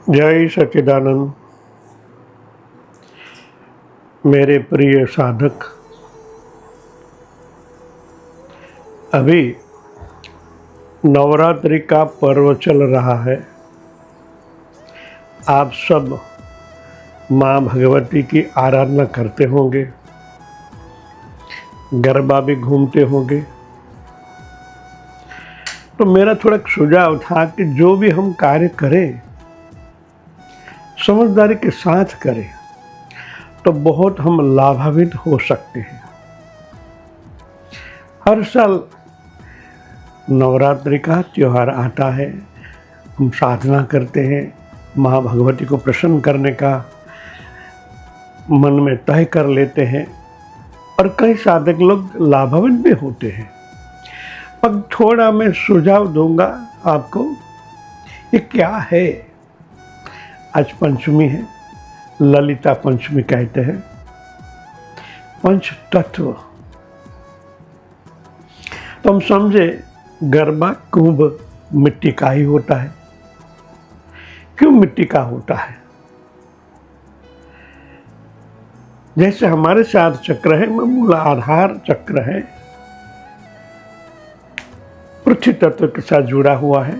जय सच्चिदानंद। मेरे प्रिय साधक, अभी नवरात्रि का पर्व चल रहा है। आप सब माँ भगवती की आराधना करते होंगे, गरबा भी घूमते होंगे। तो मेरा थोड़ा सुझाव था कि जो भी हम कार्य करें समझदारी के साथ करें तो बहुत हम लाभान्वित हो सकते हैं। हर साल नवरात्रि का त्यौहार आता है, हम साधना करते हैं, माँ भगवती को प्रसन्न करने का मन में तय कर लेते हैं और कई साधक लोग लाभान्वित भी होते हैं। पर थोड़ा मैं सुझाव दूंगा आपको, ये क्या है। आज पंचमी है, ललिता पंचमी कहते हैं। पंच तत्व तो हम समझे गरबा कुंभ मिट्टी का ही होता है। क्यों मिट्टी का होता है? जैसे हमारे 7 चक्र है, मूलाधार चक्र है, पृथ्वी तत्व के साथ जुड़ा हुआ है।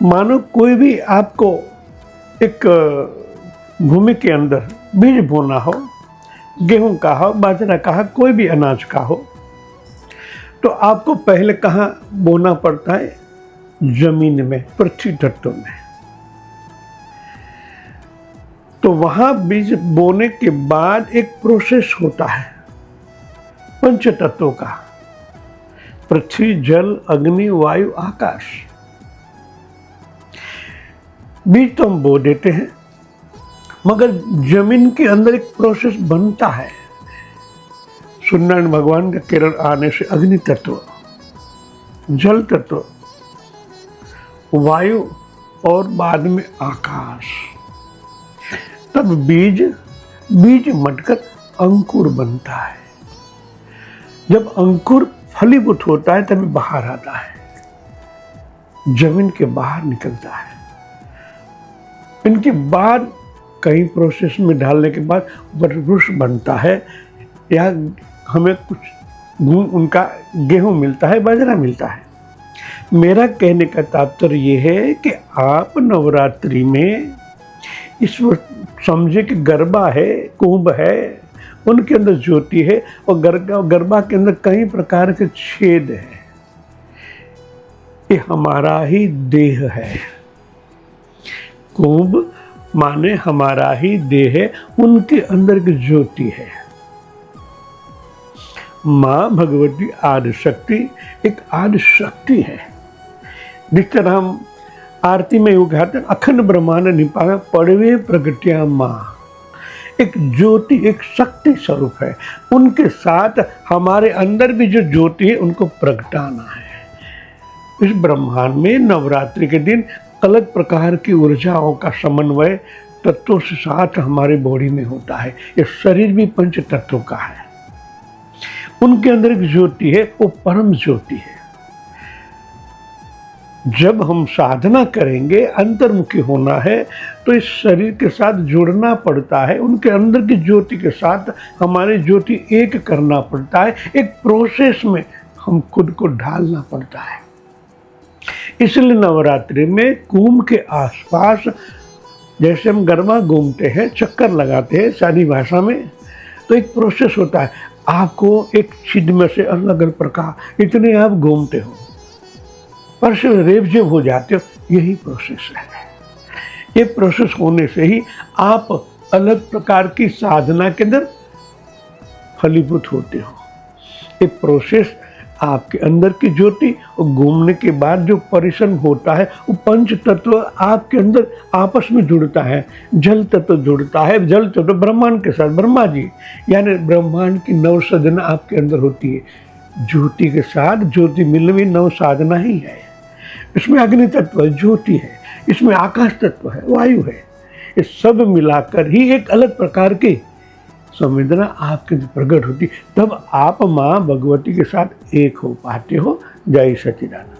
मानो कोई भी आपको एक भूमि के अंदर बीज बोना हो, गेहूं का हो, बाजरा का हो, कोई भी अनाज का हो, तो आपको पहले कहाँ बोना पड़ता है? जमीन में, पृथ्वी तत्व में। तो वहां बीज बोने के बाद एक प्रोसेस होता है पंच तत्वों का, पृथ्वी, जल, अग्नि, वायु, आकाश। बीज तो हम बो देते हैं, मगर जमीन के अंदर एक प्रोसेस बनता है। सूर्यनारायण भगवान का किरण आने से अग्नि तत्व, जल तत्व, वायु और बाद में आकाश, तब बीज मटकर अंकुर बनता है। जब अंकुर फलीभूत होता है तब बाहर आता है, जमीन के बाहर निकलता है। इनके बाद कई प्रोसेस में डालने के बाद वृक्ष बनता है, या हमें कुछ उनका गेहूं मिलता है, बाजरा मिलता है। मेरा कहने का तात्पर्य ये है कि आप नवरात्रि में इस समझे कि गरबा है, कुंभ है, उनके अंदर ज्योति है और गरबा के अंदर कई प्रकार के छेद है। ये हमारा ही देह है। कुंभ माने हमारा ही देह है, उनके अंदर की ज्योति है। माँ भगवती आदि शक्ति एक आदि शक्ति है। जिस तरह हम आरती में यूँ कहते हैं, अखंड ब्रह्मांड निपावे पड़वे प्रगट्या माँ। एक ज्योति, एक शक्ति स्वरूप है। उनके साथ हमारे अंदर भी जो ज्योति है उनको प्रगटाना है। इस ब्रह्मांड में नवरात्रि के दिन अलग प्रकार की ऊर्जाओं का समन्वय तत्वों से साथ हमारे बॉडी में होता है। ये शरीर भी पंच तत्वों का है। उनके अंदर एक ज्योति है, वो परम ज्योति है। जब हम साधना करेंगे, अंतर्मुखी होना है, तो इस शरीर के साथ जुड़ना पड़ता है। उनके अंदर की ज्योति के साथ हमारी ज्योति एक करना पड़ता है। एक प्रोसेस में हम खुद को ढालना पड़ता है। इसलिए नवरात्रि में कुंभ के आसपास जैसे हम गरबा घूमते हैं, चक्कर लगाते हैं शादी भाषा में, तो एक प्रोसेस होता है। आपको एक छिद्र में से अलग अलग प्रकार इतने आप घूमते हो, पर से रेप जब हो जाते हो, यही प्रोसेस है। ये प्रोसेस होने से ही आप अलग प्रकार की साधना के अंदर फलीभूत होते हो। ये प्रोसेस आपके अंदर की ज्योति और घूमने के बाद जो परिश्रम होता है, वो पंच तत्व आपके अंदर आपस में जुड़ता है। जल तत्व जुड़ता है, जल तत्व ब्रह्मांड के साथ, ब्रह्मा जी यानी ब्रह्मांड की नव साधना आपके अंदर होती है। ज्योति के साथ ज्योति मिलना भी नव साधना ही है। इसमें अग्नि तत्व है, ज्योति है, इसमें आकाश तत्व है, वायु है। ये सब मिलाकर ही एक अलग प्रकार की संवेदना आपके प्रकट होती, तब आप माँ भगवती के साथ एक हो पाते हो। जय सच्चिदानंद।